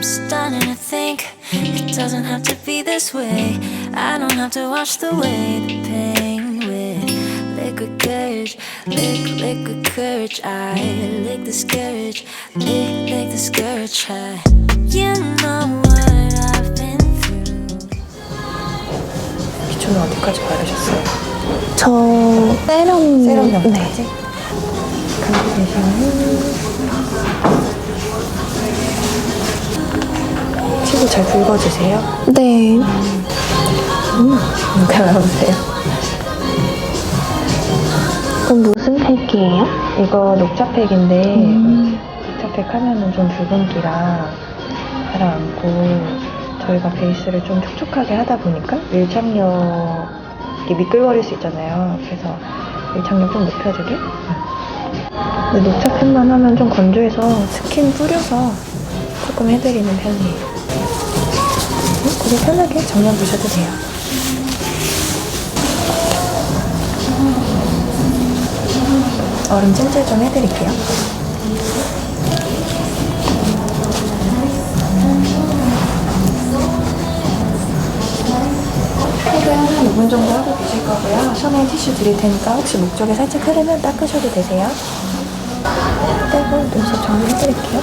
starting to think it doesn't have to be this way. I don't have to wash away the pain with liquid courage, liquid courage. I lick this courage, lick this courage high. You know what I've been through. 기초는 어디까지 바르셨어요? 저 세럼 세럼형까지? 네. 감고 계시면 피부 잘 붉어지세요? 네. 갈아보세요. 그럼 무슨 팩이에요? 이거 녹차팩인데 녹차팩 하면은 좀 붉은기라 가라앉고 저희가 베이스를 좀 촉촉하게 하다 보니까 밀착력이 미끌거릴 수 있잖아요. 그래서 밀착력 좀 높여주게. 근데 녹차팩만 하면 좀 건조해서 스킨 뿌려서 조금 해드리는 편이에요. 고개 편하게 정면 보셔도 돼요. 얼음 찜질 좀 해드릴게요. 팩을 한 5분 정도 하고 계실 거고요. 손에 티슈 드릴 테니까 혹시 목 쪽에 살짝 흐르면 닦으셔도 되세요. 떼고 눈썹 정리해드릴게요.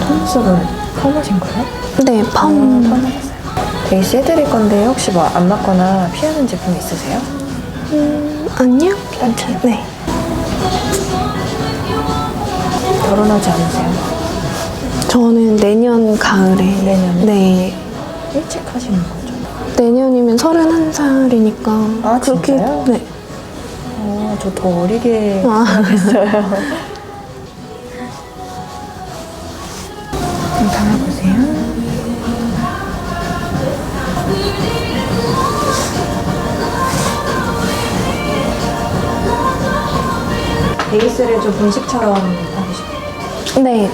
톤수는 펌하신 거예요? 네, 펌. 펌하셨어요. 베이스 해드릴 건데 혹시 뭐 안 맞거나 피하는 제품 있으세요? 아니요. 괜찮아요. 네. 결혼하지 않으세요? 저는 내년 가을에. 내년에? 네. 일찍 하시는 거죠? 내년이면 31살이니까. 아, 진짜요? 네. 저 더 어리게 아. 생각했어요. 담아보세요. 베이스를 좀 본식처럼 하고 싶어요. 네.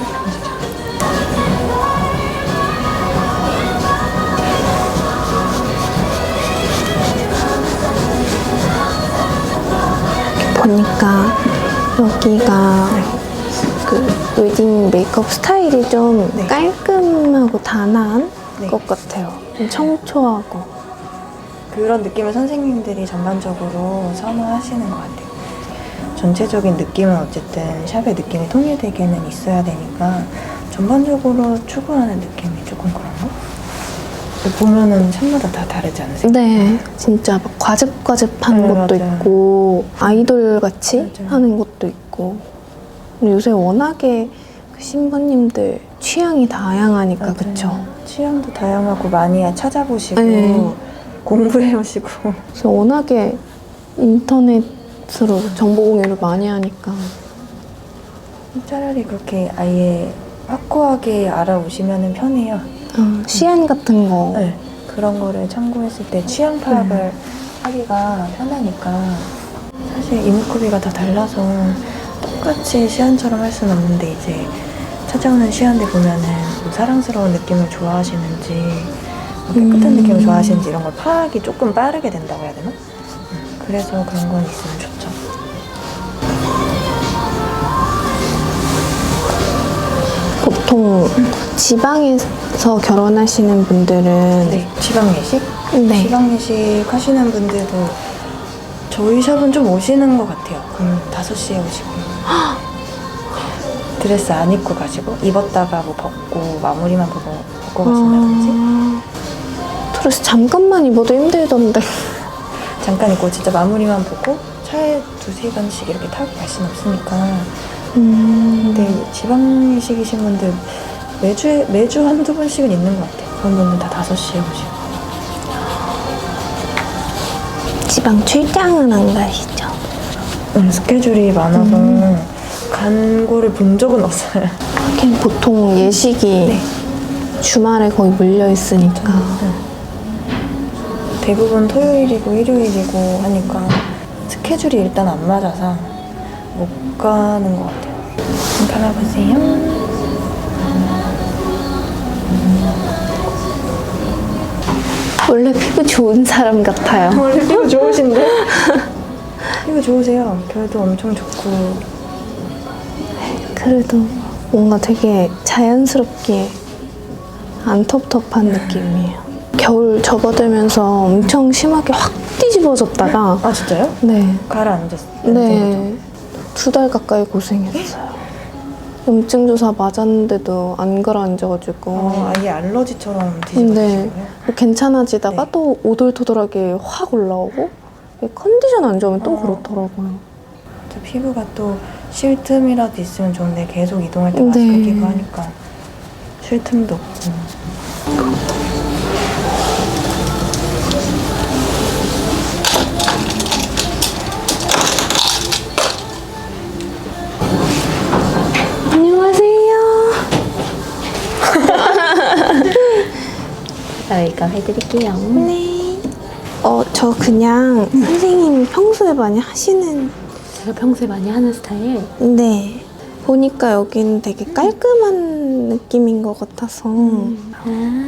보니까 여기가 그 웨딩 메이크업 스타일이 좀 네. 깔끔하고 단아한 네. 것 같아요. 좀 청초하고. 그런 느낌을 선생님들이 전반적으로 선호하시는 것 같아요. 전체적인 느낌은 어쨌든 샵의 느낌이 통일되게는 있어야 되니까 전반적으로 추구하는 느낌이 조금 그런 거? 보면은 샵마다 다 다르지 않으세요? 네, 진짜 막 과즙과즙한 네, 것도 맞아요. 있고 아이돌 같이 맞아요. 하는 것도 있고. 근데 요새 워낙에 그 신부님들 취향이 다양하니까 맞아요. 그쵸? 취향도 다양하고 많이 찾아보시고 네. 공부해오시고 그래서 워낙에 인터넷으로 정보 공유를 많이 하니까. 차라리 그렇게 아예 확고하게 알아오시면 편해요. 시안 같은 거. 네. 그런 거를 참고했을 때 취향 파악을 하기가 편하니까 사실 이목구비가 다 달라서 똑같이 시안처럼 할 수는 없는데 이제 찾아오는 시안들 보면은 뭐 사랑스러운 느낌을 좋아하시는지 뭐 깨끗한 느낌을 좋아하시는지 이런 걸 파악이 조금 빠르게 된다고 해야 되나? 그래서 그런 건 있으면 좋죠. 보통 지방에서 결혼하시는 분들은 네. 지방 예식? 네. 지방 예식 하시는 분들도 저희 샵은 좀 오시는 것 같아요. 그럼 5시에 오시고 드레스 안 입고 가시고 입었다가 뭐 벗고 마무리만 벗고 가신다든지 드레스 잠깐만 입어도 힘들던데. 잠깐 입고 진짜 마무리만 보고 차에 2-3시간씩 이렇게 타고 갈 수는 없으니까 근데 지방 예식이신 분들 매주 한두 번씩은 있는 것 같아요. 그런 분들 다 5시에 오시고 지방 출장은 안 가시죠? 스케줄이 많아서 간 거를 본 적은 없어요. 하긴 보통 예식이 네. 주말에 거의 몰려 있으니까. 대부분 토요일이고 일요일이고 하니까 스케줄이 일단 안 맞아서 못 가는 것 같아요. 갈아보세요. 원래 피부 좋은 사람 같아요. 원래 피부 좋으신데? 이거 좋으세요? 결도 엄청 좋고. 그래도 뭔가 되게 자연스럽게 안 텁텁한 느낌이에요. 겨울 접어들면서 엄청 심하게 확 뒤집어졌다가 아 진짜요? 네. 가라앉았어요? 네. 2달 가까이 고생했어요. 염증 조사 맞았는데도 안 가라앉아가지고. 아예 알러지처럼 네. 뒤집어지시고요? 괜찮아지다가 네. 또 오돌토돌하게 확 올라오고 컨디션 안 좋으면 또 그렇더라고요. 저 피부가 또 쉴 틈이라도 있으면 좋은데 계속 이동할 때 마스크 네. 끼고 하니까 쉴 틈도 없고. 안녕하세요. 메이크업 해드릴게요. 네. 저 그냥 선생님이 평소에 많이 하시는. 제가 평소에 많이 하는 스타일. 네. 보니까 여기는 되게 깔끔한 느낌인 것 같아서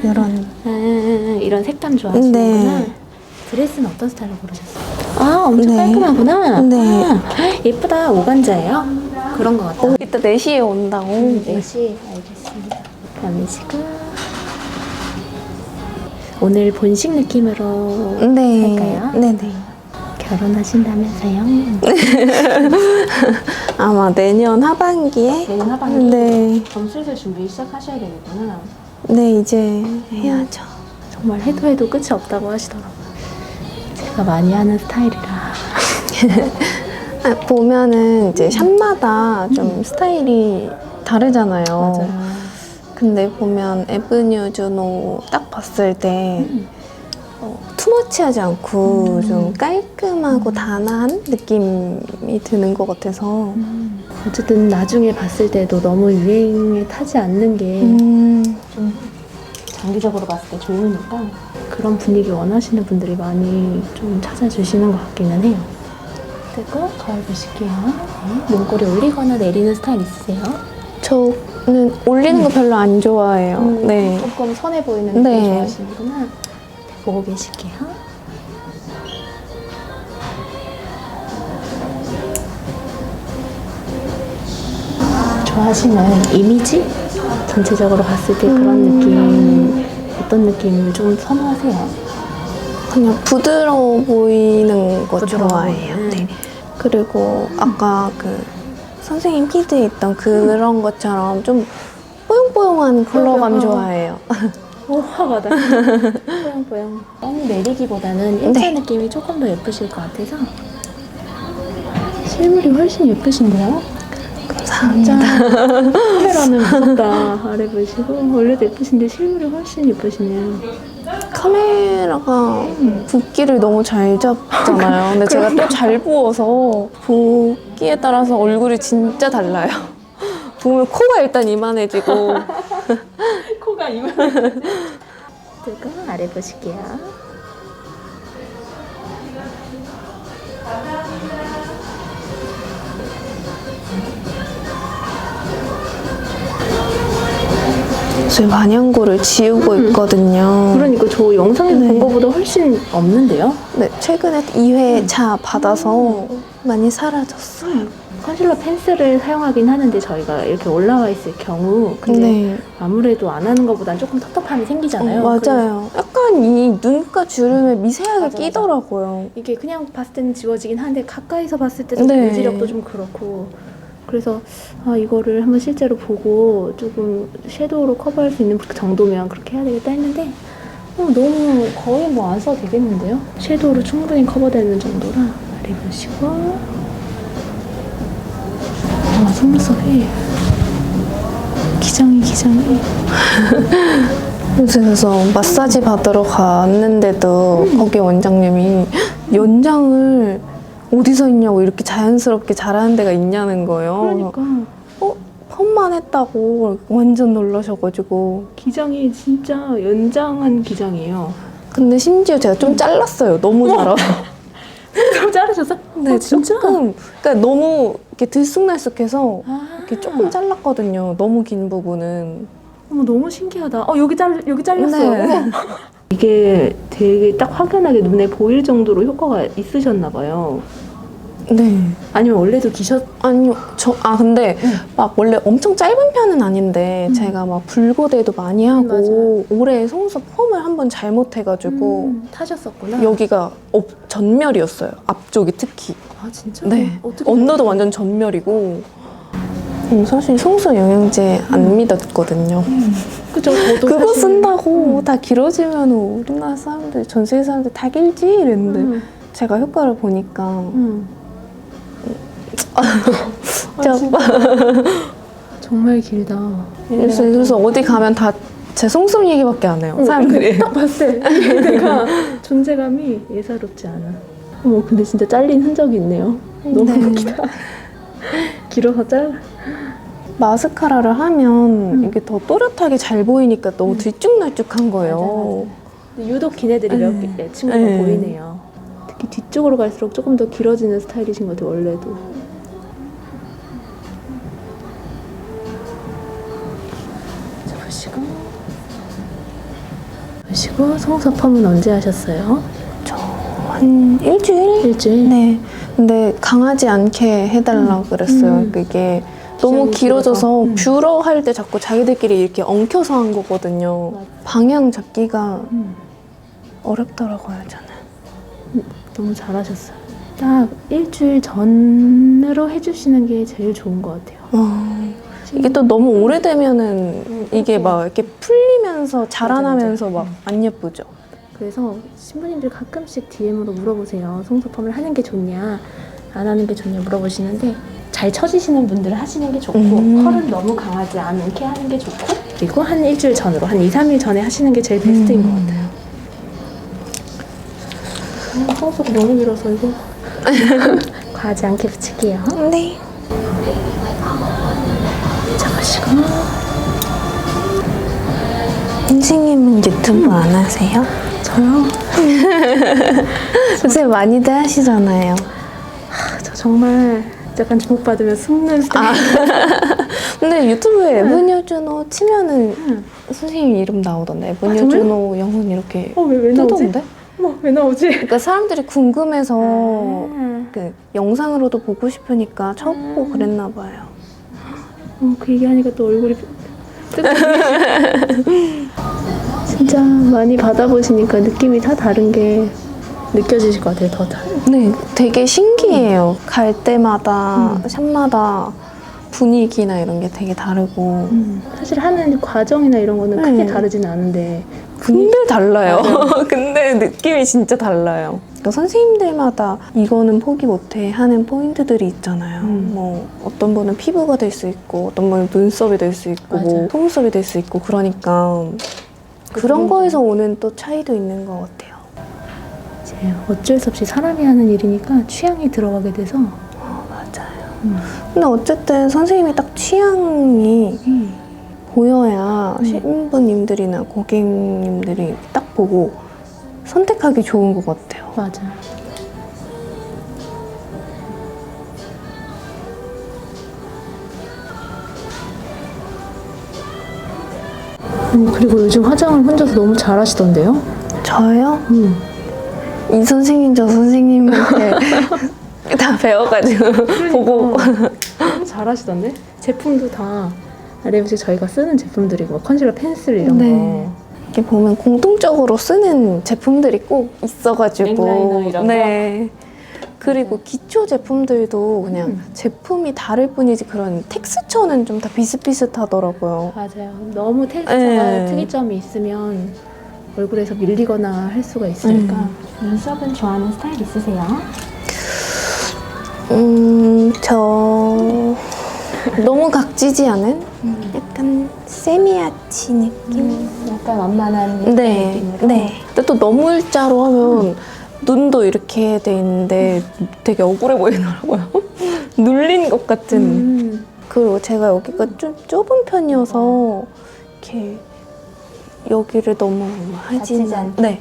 이런. 이런 색감 좋아하시는구나. 네. 드레스는 어떤 스타일로 고르셨어요? 아, 엄청 네. 깔끔하구나. 네. 아, 예쁘다. 오간자예요? 그런 것 같다. 이따 4시에 온다고. 4시 알겠습니다. 그러시고 오늘 본식 느낌으로 네. 할까요? 네네. 결혼하신다면서요? 아마 내년 하반기에? 내년 하반기? 네. 그럼 슬슬 준비 시작하셔야 되겠구나. 네, 이제 해야죠. 정말 해도 끝이 없다고 하시더라고요. 제가 많이 하는 스타일이라. 보면은 이제 샵마다 좀 스타일이 다르잖아요. 맞아요. 근데 보면 에브뉴 주노 딱 봤을 때 투머치하지 않고 좀 깔끔하고 단아한 느낌이 드는 것 같아서 어쨌든 나중에 봤을 때도 너무 유행에 타지 않는 게 좀 장기적으로 봤을 때 좋으니까 그런 분위기 원하시는 분들이 많이 좀 찾아주시는 것 같기는 해요. 그리고 거울 보실게요. 네. 목걸이 올리거나 내리는 스타일 있으세요? 저는 올리는 거 별로 안 좋아해요. 네. 조금 선해 보이는 느낌 네. 좋아하시는구나. 네, 보고 계실게요. 좋아하시는 이미지? 전체적으로 봤을 때 그런 느낌, 어떤 느낌을 좀 선호하세요? 그냥 부드러워 보이는 거 부드러워 좋아해요. 보이는. 네. 그리고 아까 그 선생님 피드에 있던 그런 것처럼 좀 뽀용뽀용한 컬러감 좋아해요. 오, 화가다. 뽀용뽀용. 너무 내리기보다는 일자 네. 느낌이 조금 더 예쁘실 것 같아서. 실물이 훨씬 예쁘신데요? 감사합니다. 카메라는 무섭다. 아래 보시고. 원래도 예쁘신데 실물이 훨씬 예쁘시네요. 카메라가 붓기를 너무 잘 잡잖아요. 근데 제가 또 잘 부어서 붓기에 따라서 얼굴이 진짜 달라요. 보면 코가 일단 이만해지고 코가 이만해지고. 아래 보실게요. 지금 반영구를 지우고 있거든요. 그러니까 저 영상에서 네. 본 거보다 훨씬 없는데요? 네, 최근에 2회차 받아서 많이 사라졌어요. 컨실러 펜슬을 사용하긴 하는데 저희가 이렇게 올라와 있을 경우 근데 네, 아무래도 안 하는 것보다는 조금 텁텁함이 생기잖아요. 맞아요. 약간 이 눈가 주름에 미세하게 맞아, 맞아. 끼더라고요. 이게 그냥 봤을 때는 지워지긴 한데 가까이서 봤을 때도 네. 유지력도 좀 그렇고 그래서 이거를 한번 실제로 보고 조금 섀도우로 커버할 수 있는 그 정도면 그렇게 해야 되겠다 했는데 너무 거의 뭐 안 써도 되겠는데요? 섀도우로 충분히 커버되는 정도라 아래 보시고 속눈썹이 기장이 그래서 마사지 받으러 갔는데도 거기 원장님이 연장을 어디서 있냐고 이렇게 자연스럽게 잘하는 데가 있냐는 거예요. 그러니까 펌만 했다고 완전 놀라셔가지고. 기장이 진짜 연장한 기장이에요. 근데 심지어 제가 좀 잘랐어요. 너무 잘라서. 좀 자르셨어? 네, 진짜? 조금. 그러니까 너무 이렇게 들쑥날쑥해서 아, 이렇게 조금 잘랐거든요. 너무 긴 부분은. 너무 신기하다. 여기 잘렸어요. 네. 어머. 이게 되게 딱 확연하게 눈에 보일 정도로 효과가 있으셨나 봐요. 네. 아니면 원래도 아니요, 근데 막 원래 엄청 짧은 편은 아닌데 제가 막 불고데도 많이 하고 올해 속눈썹 펌을 한번 잘못해가지고 타셨었구나. 여기가 전멸이었어요. 앞쪽이 특히. 아 진짜? 네. 어떻게 언더도 완전 전멸이고. 사실 속눈썹 영양제 안 믿었거든요. 그죠? 저도 그거 사실- 쓴다고 다 길어지면 우리나라 사람들, 전 세계 사람들 다 길지 이랬는데 제가 효과를 보니까 진짜 정말 길다. 그래서 어디 가면 다 제 속눈썹 얘기밖에 안 해요. 사람들이. 딱 봤을 때 내가 존재감이 예사롭지 않아. 근데 진짜 잘린 흔적이 있네요. 너무 웃기다. 길어서 잘라. 마스카라를 하면 이게 더 또렷하게 잘 보이니까 너무 들쭉날쭉한 거예요. 근데 유독 긴 애들이 몇 친구가 네. 보이네요. 특히 뒤쪽으로 갈수록 조금 더 길어지는 스타일이신 것 같아요, 원래도. 자, 보시고 속눈썹 펌은 언제 하셨어요? 한 일주일? 일주일? 네. 근데 강하지 않게 해달라 그랬어요. 그게 너무 기장이 길어져서 길어서. 뷰러 할 때 자꾸 자기들끼리 이렇게 엉켜서 한 거거든요. 맞아. 방향 잡기가 어렵더라고요, 저는. 너무 잘하셨어요. 딱 일주일 전으로 해주시는 게 제일 좋은 것 같아요. 이게 또 너무 오래되면은 이게 막 이렇게 풀리면서 자라나면서 막 안 예쁘죠. 그래서 신부님들 가끔씩 DM으로 물어보세요. 속눈썹 펌을 하는 게 좋냐, 안 하는 게 좋냐 물어보시는데 잘 쳐지시는 분들은 하시는 게 좋고 컬은 너무 강하지 않게 하는 게 좋고 그리고 한 일주일 전으로, 한 2, 3일 전에 하시는 게 제일 베스트인 것 같아요. 속눈썹 너무 길어서 이거 과하지 않게 붙일게요. 네. 잡으시고 선생님은 유튜브 안 하세요? 저요? 요새 많이들 하시잖아요. 저 정말 약간 주목받으면 숨는 스타일. 근데 유튜브에 에브뉴주노 치면은 선생님 이름 나오던데. 에브뉴주노 영혼 이렇게 왜 나오지? 뜨던데? 왜 나오지? 그러니까 사람들이 궁금해서 아. 그 영상으로도 보고 싶으니까 쳐보고 그랬나 봐요. 그 얘기하니까 또 얼굴이 진짜 많이 받아보시니까 느낌이 다 다른 게 느껴지실 것 같아요. 더 다른. 네, 되게 신기해요. 갈 때마다 샵마다 분위기나 이런 게 되게 다르고 사실 하는 과정이나 이런 거는 크게 다르진 않은데 근데 달라요. 근데 느낌이 진짜 달라요. 그러니까 선생님들마다 이거는 포기 못해 하는 포인트들이 있잖아요. 뭐 어떤 분은 피부가 될 수 있고 어떤 분은 눈썹이 될 수 있고 뭐 속눈썹이 될 수 있고 그러니까 그런 거에서 오는 또 차이도 있는 것 같아요. 이제 어쩔 수 없이 사람이 하는 일이니까 취향이 들어가게 돼서 맞아요. 근데 어쨌든 선생님이 딱 취향이 보여야 신부님들이나 고객님들이 딱 보고 선택하기 좋은 것 같아요. 맞아. 그리고 요즘 화장을 혼자서 너무 잘하시던데요? 저요? 이 선생님 저 선생님한테 다 배워가지고 보고 너무 잘하시던데? 제품도 다 랩스틱 저희가 쓰는 제품들이고 뭐 컨실러, 펜슬 이런 거. 이렇게 보면 공통적으로 쓰는 제품들이 꼭 있어가지고 넥라이너 이런 네. 그리고 기초 제품들도 그냥 제품이 다를 뿐이지 그런 텍스처는 좀 다 비슷비슷하더라고요. 맞아요. 너무 텍스처가 네. 특이점이 있으면 얼굴에서 밀리거나 할 수가 있으니까. 눈썹은 좋아하는 스타일 있으세요? 저 너무 각지지 않은 약간 세미아치 느낌? 약간 완만한 네, 느낌으로. 네. 근데 또 너무 일자로 하면 눈도 이렇게 돼 있는데 되게 억울해 보이더라고요. 눌린 것 같은. 그리고 제가 여기가 좀 좁은 편이어서 이렇게 여기를 너무 하진 다치지 않게? 네.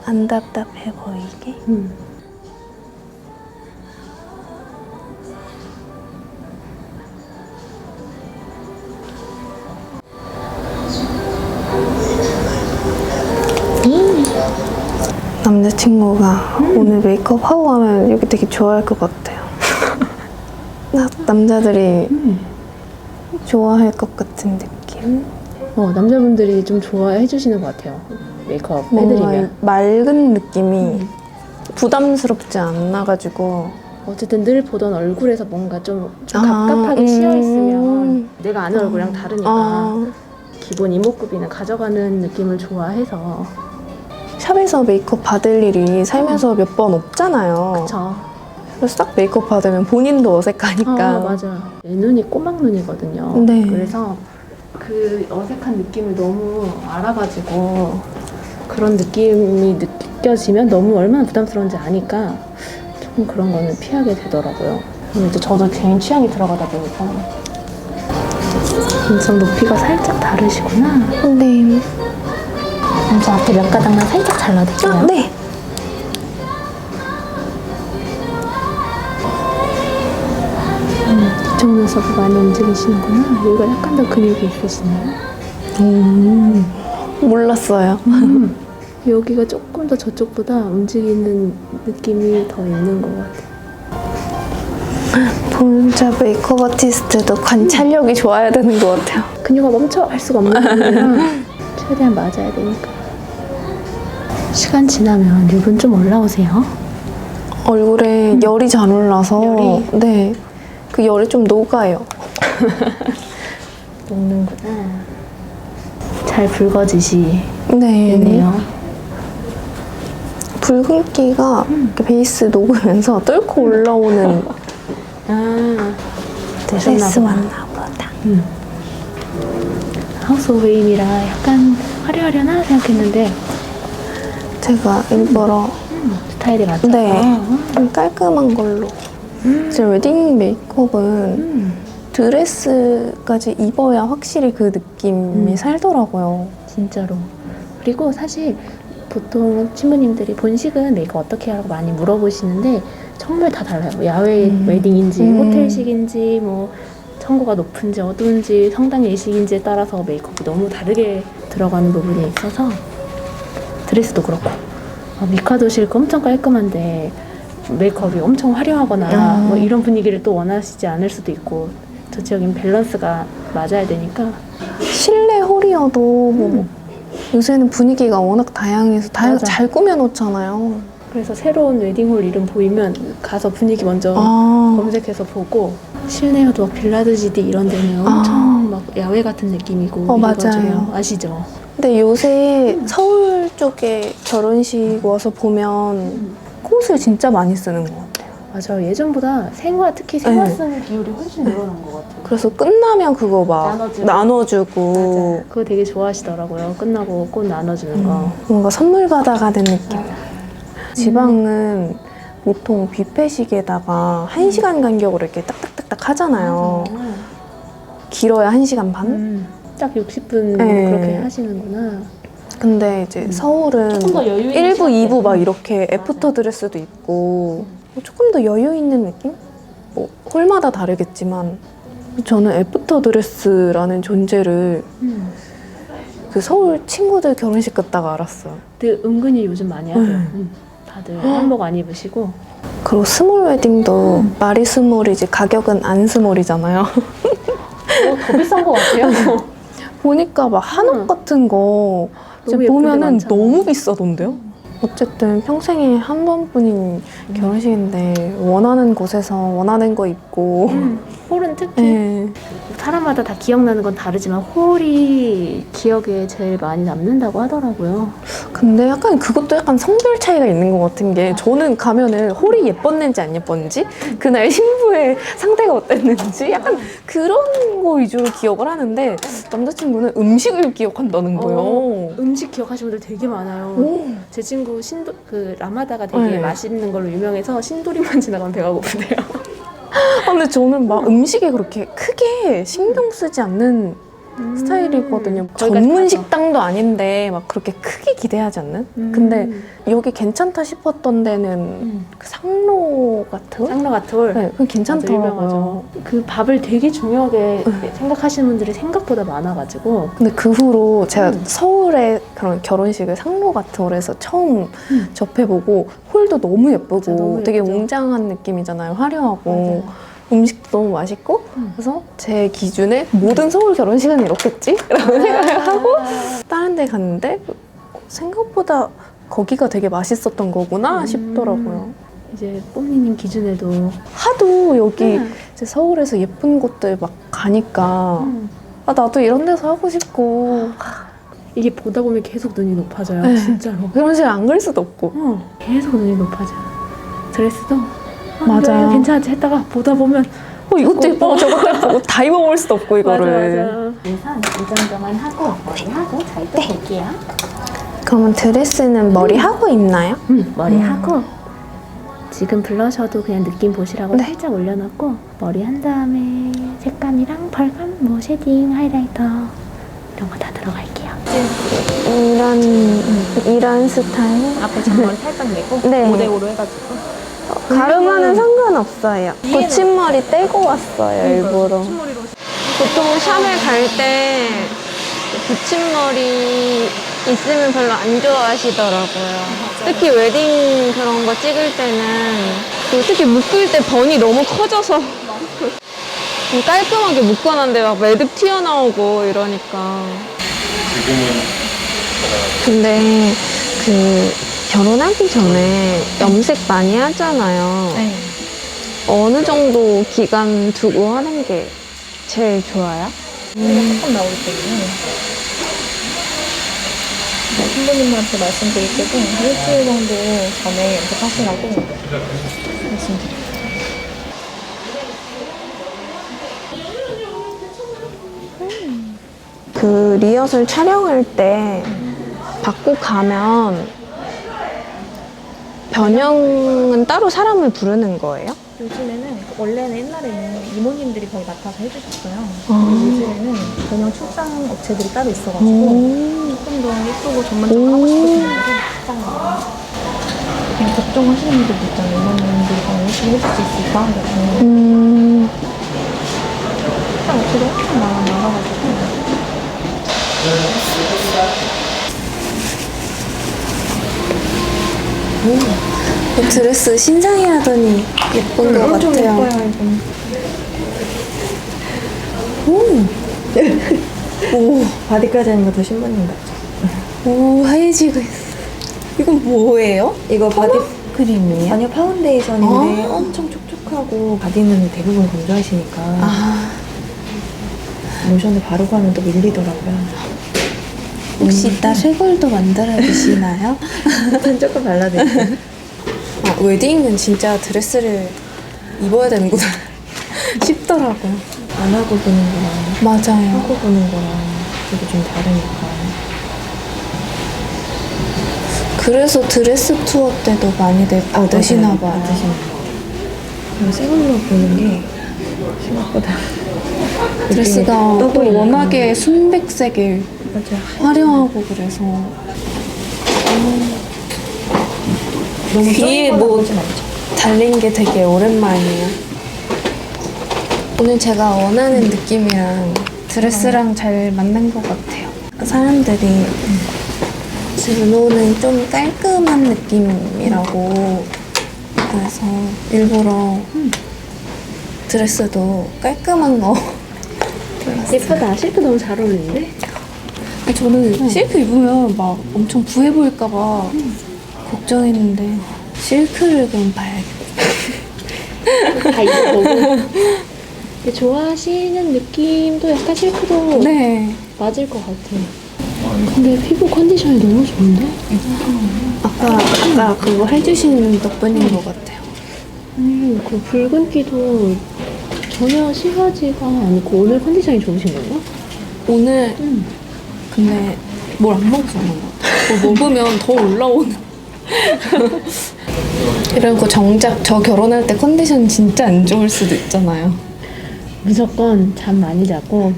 안 답답해 보이게. 남자친구가 오늘 메이크업 하고 가면 여기 되게 좋아할 것 같아요. 남자들이 좋아할 것 같은 느낌? 남자분들이 좀 좋아해 주시는 것 같아요. 메이크업 해드리면. 맑은 느낌이 부담스럽지 않아가지고 어쨌든 늘 보던 얼굴에서 뭔가 좀 갑갑하게 씌어있으면 내가 아는 얼굴이랑 다르니까 기본 이목구비는 가져가는 느낌을 좋아해서. 샵에서 메이크업 받을 일이 살면서 몇 번 없잖아요. 그쵸. 그래서 딱 메이크업 받으면 본인도 어색하니까. 맞아. 내 눈이 꼬막 눈이거든요. 네. 그래서 그 어색한 느낌을 너무 알아가지고 그런 느낌이 느껴지면 너무 얼마나 부담스러운지 아니까 조금 그런 거는 피하게 되더라고요. 근데 이제 저도 개인 취향이 들어가다 보니까. 인상 높이가 살짝 다르시구나. 네. 먼저 앞에 몇 가닥만 살짝 잘라드릴게요. 네. 이쪽 눈썹이 많이 움직이시는구나. 여기가 약간 더 근육이 있으시네요. 몰랐어요. 여기가 조금 더 저쪽보다 움직이는 느낌이 더 있는 것 같아요. 진짜 메이크업 아티스트도 관찰력이 좋아야 되는 것 같아요. 근육아 멈춰 할 수가 없는 부분이라 최대한 맞아야 되니까. 시간 지나면 유분 좀 올라오세요. 얼굴에 열이 잘 올라서 열이? 네, 그 열이 좀 녹아요. 녹는구나. 잘 붉어지시네요. 네. 붉은기가 이렇게 베이스 녹으면서 뚫고 올라오는 되셨나 보다. 왔나 보다. 하우스 오브 웨임이라 약간 화려하려나 생각했는데 제가 일부러 스타일에 맞춰서. 네, 좀 깔끔한 걸로. 제 웨딩 메이크업은 드레스까지 입어야 확실히 그 느낌이 살더라고요. 진짜로. 그리고 사실 보통 신부님들이 본식은 메이크업 어떻게 하라고 많이 물어보시는데 정말 다 달라요. 야외 웨딩인지 호텔식인지 뭐 청고가 높은지 어두운지 성당 예식인지에 따라서 메이크업이 너무 다르게 들어가는 부분이 있어서 드레스도 그렇고 미카도 실크 엄청 깔끔한데 메이크업이 엄청 화려하거나 뭐 이런 분위기를 또 원하시지 않을 수도 있고 전체적인 밸런스가 맞아야 되니까. 실내 홀이어도 뭐 요새는 분위기가 워낙 다양해서 맞아. 잘 꾸며놓잖아요. 그래서 새로운 웨딩홀 이름 보이면 가서 분위기 먼저 검색해서 보고 실내여도 막 빌라드지디 이런 데는 엄청 막 야외 같은 느낌이고 맞아요. 아시죠? 근데 요새 서울 쪽에 결혼식 와서 보면 꽃을 진짜 많이 쓰는 것 같아요. 맞아요. 예전보다 생화 특히 생화 쓰는 비율이 훨씬 늘어난 것 같아요. 그래서 끝나면 그거 막 나눠주고 맞아요. 그거 되게 좋아하시더라고요. 끝나고 꽃 나눠주는 거. 뭔가 선물 받아가는 느낌. 지방은 보통 뷔페식에다가 1시간 간격으로 이렇게 딱딱딱딱 하잖아요. 길어야 1시간 반? 딱 60분 네. 그렇게 하시는구나. 근데 이제 서울은 조금 더 여유 있는 1부, 시간대. 2부 막 이렇게 애프터 드레스도 있고 조금 더 여유 있는 느낌? 뭐 홀마다 다르겠지만 저는 애프터 드레스라는 존재를 그 서울 친구들 결혼식 갔다가 알았어요. 근데 은근히 요즘 많이 하세요. 다들 한복 안 입으시고. 그리고 스몰 웨딩도 말이 스몰이지 가격은 안 스몰이잖아요. 더 비싼 것 같아요. 보니까 막 한옥 같은 거 이제 너무 예쁜 데 보면은 많잖아. 너무 비싸던데요? 어쨌든 평생에 한 번뿐인 결혼식인데 원하는 곳에서 원하는 거 입고 홀은 특히 네. 사람마다 다 기억나는 건 다르지만 홀이 기억에 제일 많이 남는다고 하더라고요. 근데 약간 그것도 약간 성별 차이가 있는 것 같은 게 저는 가면은 홀이 예뻤는지 안 예뻤는지 그날 신부의 상태가 어땠는지 약간 그런 거 위주로 기억을 하는데 남자친구는 음식을 기억한다는 거예요. 음식 기억하시는 분들 되게 많아요. 제 친구 라마다가 되게 네. 맛있는 걸로 유명해서 신도림만 지나가면 배가 고프대요. 근데 저는 막 음식에 그렇게 크게 신경 쓰지 않는 스타일이거든요. 거기까지 전문 가죠. 식당도 아닌데 막 그렇게 크게 기대하지 않는? 근데 여기 괜찮다 싶었던 데는 그 상로 같은? 상로 같은 네, 그건 괜찮더라고요. 그 밥을 되게 중요하게 생각하시는 분들이 생각보다 많아가지고 근데 그 후로 제가 서울에 그런 결혼식을 상로 같은 홀에서 처음 접해보고 홀도 너무 예쁘고 맞아, 너무 되게 예쁘죠. 웅장한 느낌이잖아요. 화려하고 맞아요. 음식도 너무 맛있고 그래서 제 기준에 모든 서울 결혼식은 이렇겠지? 라고 생각을 하고 다른 데 갔는데 생각보다 거기가 되게 맛있었던 거구나 싶더라고요. 이제 뽐니님 기준에도 하도 여기 이제 서울에서 예쁜 곳들 막 가니까 아, 나도 이런 데서 하고 싶고 이게 보다 보면 계속 눈이 높아져요. 네. 진짜로. 결혼식 안 갈 수도 없고 계속 눈이 높아져요. 드레스도 맞아요. 그래, 괜찮지 했다가 보다 보면 이것도 예쁘고 저것도 예쁘고 다 입어볼 수도 없고 이거를 맞아. 그래서 이 정도만 하고 머리하고 저희 또 볼게요. 그러면 드레스는 머리 하고 입나요? 머리하고 지금 블러셔도 그냥 느낌 보시라고 네. 살짝 올려놓고 머리 한 다음에 색감이랑 펄감, 뭐 쉐딩, 하이라이터 이런 거 다 들어갈게요. 이런 스타일? 앞에 잔머리 살짝 내고 네. 5대5로 해가지고 가르마는 상관없어요. 붙임머리 떼고 왔어요, 일부러. 보통 샵에 갈 때 붙임머리 있으면 별로 안 좋아하시더라고요. 특히 웨딩 그런 거 찍을 때는 그리고 특히 묶을 때 번이 너무 커져서 좀 깔끔하게 묶어놨는데 막 매듭 튀어나오고 이러니까. 근데 그 결혼하기 전에 염색 많이 하잖아요. 네. 어느 정도 기간 두고 하는 게 제일 좋아요? 조금 나오기 때문에 신부님한테 말씀드릴 때도 일주일 정도 전에 염색하시라고 말씀드려요. 그 리허설 촬영할 때 받고 가면 변형은 따로 사람을 부르는 거예요? 요즘에는 원래는 옛날에는 이모님들이 거의 맡아서 해주셨어요. 아. 요즘에는 변형 출장 업체들이 따로 있어가지고 오. 조금 더 예쁘고 전문적으로 하고 싶으신 분들은 출장을 그냥 걱정하시는 분들도 있잖아요. 이모님들이 그냥 열심히 해줄 수 있을까? 그래서 출장 업체도 엄청 많아가지고 그 드레스 신상이라더니 예쁜 것 엄청 같아요. 예뻐요, 이거. 오, 바디까지 하는 것도 신부님 같죠? 오, 하얘지고 있어. 이건 뭐예요? 이거 바디 크림이에요? 아니요, 파운데이션인데 엄청 촉촉하고 바디는 대부분 건조하시니까 아, 로션을 바르고 하면 또 밀리더라고요. 혹시 이따 쇄골도 만들어 주시나요? 조금 발라드릴게요. 아, 웨딩은 진짜 드레스를 입어야 되는구나 싶더라고요. 안 하고 보는 거랑 맞아요. 하고 보는 거랑 되게 좀 다르니까. 그래서 드레스 투어 때도 많이들 받으시나 봐요. 받으시나 봐요. 생얼로 보는 게 생각보다 드레스가 느낌이 또 떠보이니까. 워낙에 순백색이 맞아요. 화려하고 그래서 너무 귀에 뭐 뭐 진 않죠. 달린 게 되게 오랜만이에요. 오늘 제가 원하는 느낌이랑 드레스랑 잘 맞는 것 같아요. 사람들이 준호는 좀 깔끔한 느낌이라고 그래서 일부러 드레스도 깔끔한 거 예쁘다. 실크 너무 잘 어울리는데? 저는 실크 입으면 막 엄청 부해 보일까봐 걱정했는데 실크를 그럼 봐야겠다. 다 입어보고. 근데 좋아하시는 느낌도 약간 실크도 네. 맞을 것 같아요. 근데 피부 컨디션이 너무 좋은데? 아까 그거 해주시는 덕분인 것 같아요. 그 붉은기도 전혀 심하지가 않고 오늘 컨디션이 좋으신 건가? 오늘 근데 뭘 안 먹어서 그런가? 뭐 먹으면 더 올라오는. 이러고 정작 저 결혼할 때 컨디션 진짜 안 좋을 수도 있잖아요. 무조건 잠 많이 자고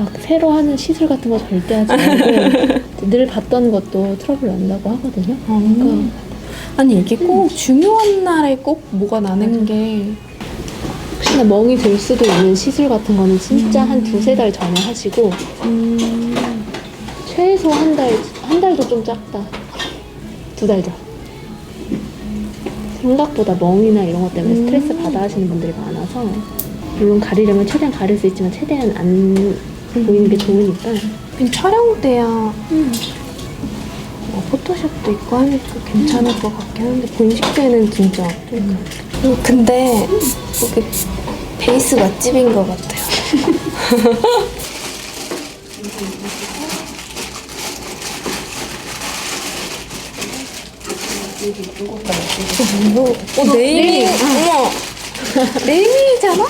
막 새로 하는 시술 같은 거 절대 하지 말고 늘 봤던 것도 트러블 난다고 하거든요. 그러니까 아니 이게 꼭 중요한 날에 꼭 뭐가 나는 게 혹시나 멍이 들 수도 있는 시술 같은 거는 진짜 한 2-3달 전에 하시고 최소 한 달도 좀 작다. 2달 전. 생각보다 멍이나 이런 것 때문에 스트레스 받아 하시는 분들이 많아서 물론 가리려면 최대한 가릴 수 있지만 최대한 안 보이는 게 좋으니까 촬영 때야 포토샵도 있고 하니까 괜찮을 것 같긴 한데 본식 때는 진짜 근데 여기 베이스 맛집인 것 같아요. 네이밍! 어머! 네이밍이잖아!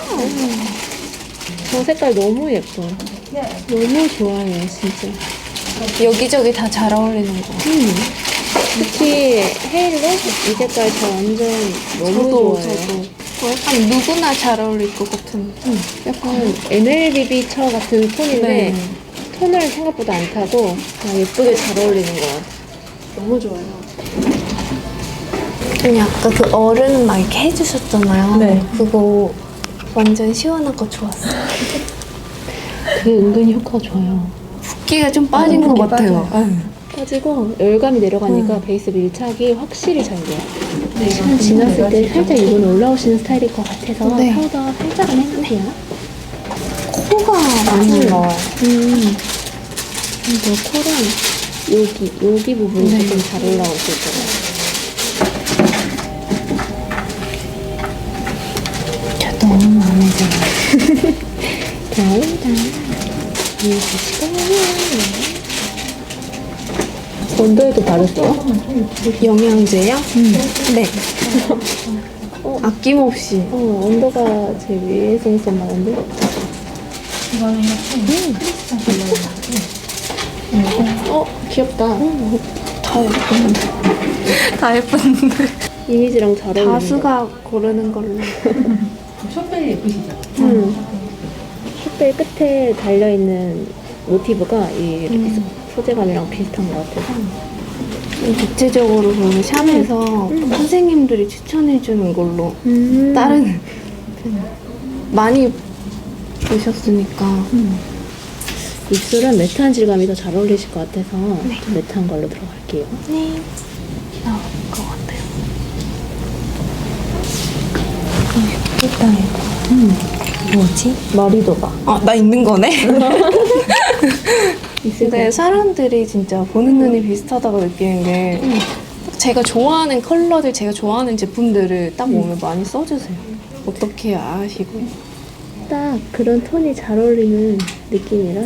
저 색깔 너무 예뻐. 너무 좋아요, 진짜. 여기저기 다 잘 어울리는 거. 특히 헤일로 이 색깔 저 완전 너무 좋아요. 약간 누구나 잘 어울릴 것 같은. 약간 NLBB 처 같은 톤인데 네. 톤을 생각보다 안 타고 그냥 예쁘게 잘 어울리는 것 같아요. 너무 좋아요. 아니 아까 그 어른 막 이렇게 해주셨잖아요. 네. 그거 완전 시원하고 좋았어요. 그게 은근히 효과가 좋아요. 붓기가 좀 빠진 것 같아요. 빠지고 열감이 내려가니까 베이스 밀착이 확실히 잘 돼요. 시간 지났을 때 살짝 이건 올라오시는 스타일일 것 같아서 네. 파우더 살짝은 해볼게요. 코가 많이 올라와요. 저 콜은 여기 부분이 조금 잘 올라오실 거예요. 저 너무 마음에 들어요. 언더에도 바르세요? 영양제요? 네. 아낌없이. 언더가 제 위에 송송 나는데? 귀엽다. 다 예쁜데. 이미지랑 잘 어울리는 다수가 고르는 걸로. 숏벨 예쁘시죠? 숏벨 끝에 달려있는 모티브가 이 소재감이랑 비슷한 것 같아서 대체적으로 그러면 샵에서 선생님들이 추천해주는 걸로 다른 많이 보셨으니까 입술은 매트한 질감이 더 잘 어울리실 것 같아서 좀 매트한 걸로 들어갈게요. 네 나올 것 같아요. 예쁘다 이거. 뭐지? 머리도가. 나 있는 거네? 있을 근데 사람들이 진짜 보는 눈이 비슷하다고 느끼는 게 제가 좋아하는 컬러들, 제가 좋아하는 제품들을 딱 오면 많이 써주세요. 어떻게 아시고. 딱 그런 톤이 잘 어울리는 느낌이라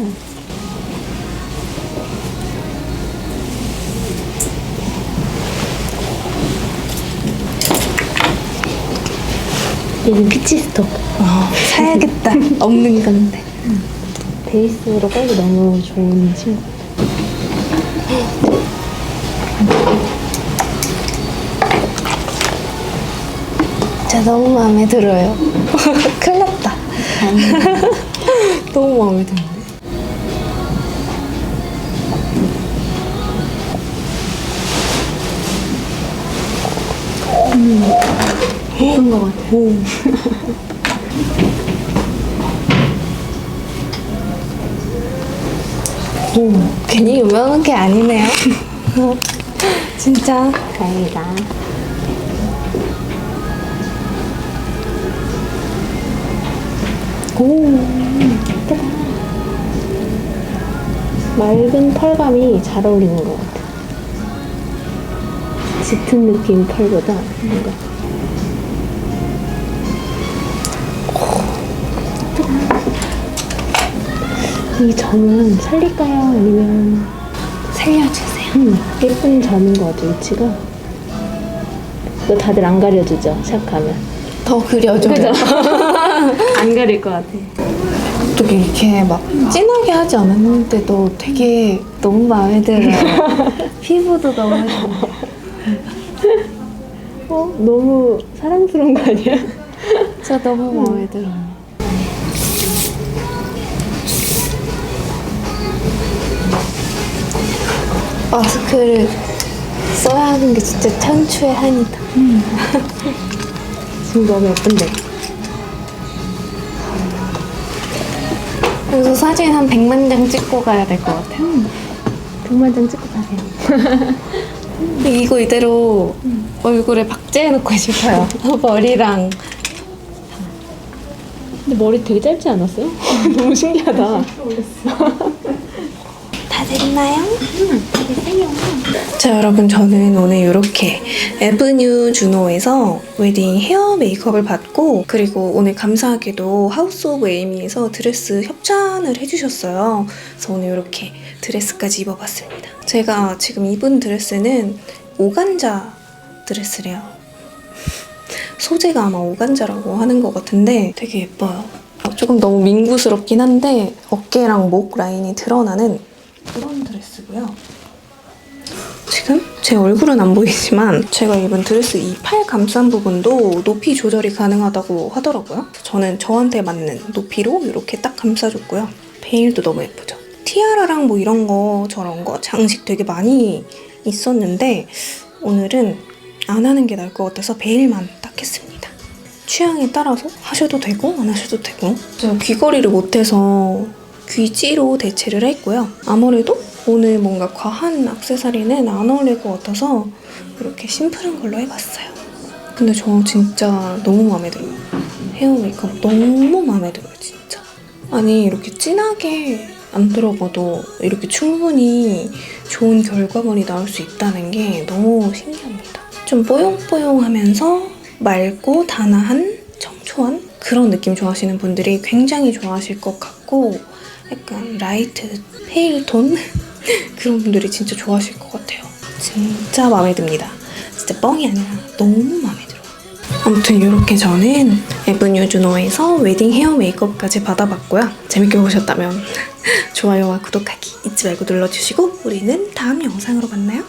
얘는 피치스톡 사야겠다. 없는 건데. 베이스로 깔기 너무 좋은 친구. 진짜 너무 마음에 들어요. 큰일 났다. 너무 마음에 드는데. 예쁜 것 같아요. 괜히 유명한 게 아니네요. 진짜. 다행이다. 예쁘다. 맑은 펄감이 잘 어울리는 것 같아. 짙은 느낌 펄보다 뭔가 이 점은 살릴까요? 아니면 살려주세요. 예쁜 점인 것 같아, 위치가. 이거 다들 안 가려주죠, 시작하면. 더 그려줘요. 그죠? 안 가릴 것 같아. 어떻게 이렇게 막 진하게 하지 않았는데도 되게 너무 마음에 들어요. 피부도 너무 좋아요. 너무 사랑스러운 거 아니야? 진짜 너무 마음에 들어요. 마스크를 써야 하는 게 진짜 천추의 한이다. 지금 너무 예쁜데. 그래서 사진 한 100만 장 찍고 가야 될 것 같아요. 100만 장 찍고 가세요. 근데 이거 이대로 얼굴에 박제해놓고 싶어요. 머리랑. 근데 머리 되게 짧지 않았어요? 너무 신기하다. 다 됐나요? 자, 여러분, 저는 오늘 이렇게 에브뉴 주노에서 웨딩 헤어 메이크업을 받고, 그리고 오늘 감사하게도 하우스 오브 에이미에서 드레스 협찬을 해주셨어요. 그래서 오늘 이렇게 드레스까지 입어봤습니다. 제가 지금 입은 드레스는 오간자 드레스래요. 소재가 아마 오간자라고 하는 것 같은데 되게 예뻐요. 조금 너무 민구스럽긴 한데 어깨랑 목 라인이 드러나는 그런 드레스고요. 지금 제 얼굴은 안 보이지만 제가 입은 드레스 이 팔 감싼 부분도 높이 조절이 가능하다고 하더라고요. 저는 저한테 맞는 높이로 이렇게 딱 감싸줬고요. 베일도 너무 예쁘죠. 티아라랑 뭐 이런 거 저런 거 장식 되게 많이 있었는데 오늘은 안 하는 게 나을 것 같아서 베일만 딱 했습니다. 취향에 따라서 하셔도 되고 안 하셔도 되고. 제가 귀걸이를 못해서 귀찌로 대체를 했고요. 아무래도 오늘 뭔가 과한 액세서리는 안 어울릴 것 같아서 이렇게 심플한 걸로 해봤어요. 근데 저 진짜 너무 마음에 들어요. 헤어 메이크업 너무 마음에 들어요, 진짜. 아니, 이렇게 진하게 안 들어가도 이렇게 충분히 좋은 결과물이 나올 수 있다는 게 너무 신기합니다. 좀 뽀용뽀용하면서 맑고 단아한 청초한 그런 느낌 좋아하시는 분들이 굉장히 좋아하실 것 같고, 약간 라이트 페일 톤? 그런 분들이 진짜 좋아하실 것 같아요. 진짜 마음에 듭니다. 진짜 뻥이 아니라 너무 마음에 들어요. 아무튼 이렇게 저는 에브뉴 주노에서 웨딩 헤어 메이크업까지 받아봤고요. 재밌게 보셨다면 좋아요와 구독하기 잊지 말고 눌러주시고 우리는 다음 영상으로 만나요.